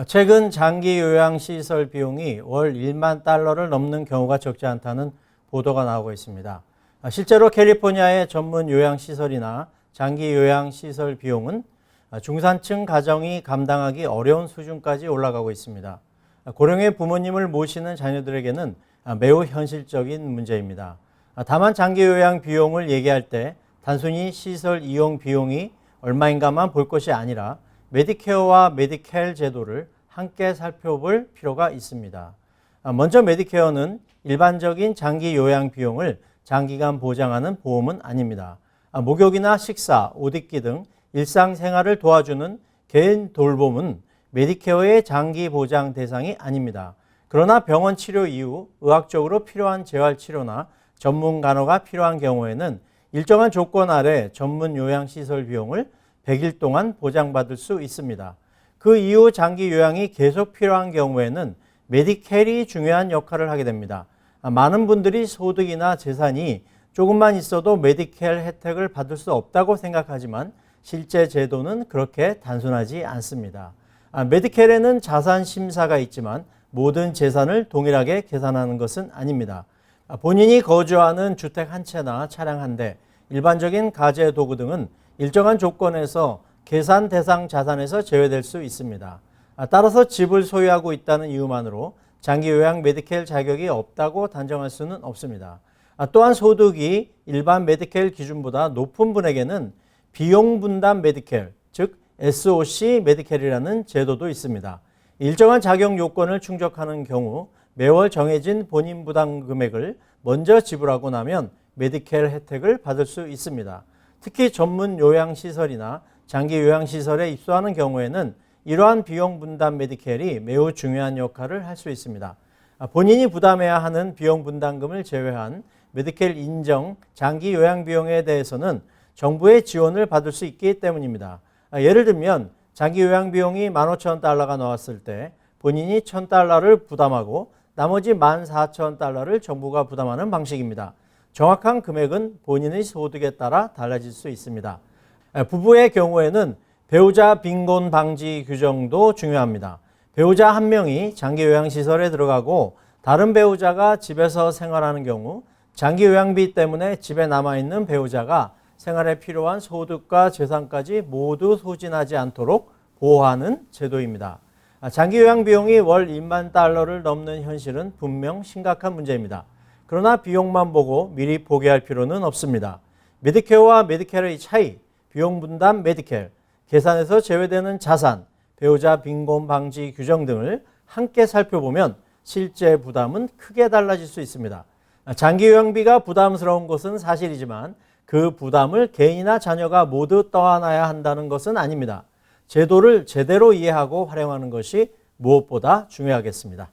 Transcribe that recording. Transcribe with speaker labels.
Speaker 1: 최근 장기 요양시설 비용이 월 1만 달러를 넘는 경우가 적지 않다는 보도가 나오고 있습니다. 실제로 캘리포니아의 전문 요양시설이나 장기 요양시설 비용은 중산층 가정이 감당하기 어려운 수준까지 올라가고 있습니다. 고령의 부모님을 모시는 자녀들에게는 매우 현실적인 문제입니다. 다만 장기 요양 비용을 얘기할 때 단순히 시설 이용 비용이 얼마인가만 볼 것이 아니라 메디케어와 메디켈 제도를 함께 살펴볼 필요가 있습니다. 먼저 메디케어는 일반적인 장기 요양 비용을 장기간 보장하는 보험은 아닙니다. 목욕이나 식사, 옷 입기 등 일상생활을 도와주는 개인 돌봄은 메디케어의 장기 보장 대상이 아닙니다. 그러나 병원 치료 이후 의학적으로 필요한 재활치료나 전문 간호가 필요한 경우에는 일정한 조건 아래 전문 요양시설 비용을 100일 동안 보장받을 수 있습니다. 그 이후 장기 요양이 계속 필요한 경우에는 메디켈이 중요한 역할을 하게 됩니다. 많은 분들이 소득이나 재산이 조금만 있어도 메디켈 혜택을 받을 수 없다고 생각하지만 실제 제도는 그렇게 단순하지 않습니다. 메디켈에는 자산 심사가 있지만 모든 재산을 동일하게 계산하는 것은 아닙니다. 본인이 거주하는 주택 한 채나 차량 한 대, 일반적인 가재 도구 등은 일정한 조건에서 계산 대상 자산에서 제외될 수 있습니다. 따라서 집을 소유하고 있다는 이유만으로 장기 요양 메디켈 자격이 없다고 단정할 수는 없습니다. 또한 소득이 일반 메디켈 기준보다 높은 분에게는 비용 분담 메디켈, 즉 SOC 메디켈이라는 제도도 있습니다. 일정한 자격 요건을 충족하는 경우 매월 정해진 본인 부담 금액을 먼저 지불하고 나면 메디켈 혜택을 받을 수 있습니다. 특히 전문 요양시설이나 장기 요양시설에 입소하는 경우에는 이러한 비용 분담 메디켈이 매우 중요한 역할을 할 수 있습니다. 본인이 부담해야 하는 비용 분담금을 제외한 메디켈 인정 장기 요양 비용에 대해서는 정부의 지원을 받을 수 있기 때문입니다. 예를 들면 장기 요양 비용이 15,000달러가 나왔을 때 본인이 1,000달러를 부담하고 나머지 14,000달러를 정부가 부담하는 방식입니다. 정확한 금액은 본인의 소득에 따라 달라질 수 있습니다. 부부의 경우에는 배우자 빈곤 방지 규정도 중요합니다. 배우자 한 명이 장기 요양시설에 들어가고 다른 배우자가 집에서 생활하는 경우 장기 요양비 때문에 집에 남아있는 배우자가 생활에 필요한 소득과 재산까지 모두 소진하지 않도록 보호하는 제도입니다. 장기 요양 비용이 월 2만 달러를 넘는 현실은 분명 심각한 문제입니다. 그러나 비용만 보고 미리 포기할 필요는 없습니다. 메디케어와 메디켈의 차이, 비용 분담 메디켈, 계산에서 제외되는 자산, 배우자 빈곤 방지 규정 등을 함께 살펴보면 실제 부담은 크게 달라질 수 있습니다. 장기 요양비가 부담스러운 것은 사실이지만 그 부담을 개인이나 자녀가 모두 떠안아야 한다는 것은 아닙니다. 제도를 제대로 이해하고 활용하는 것이 무엇보다 중요하겠습니다.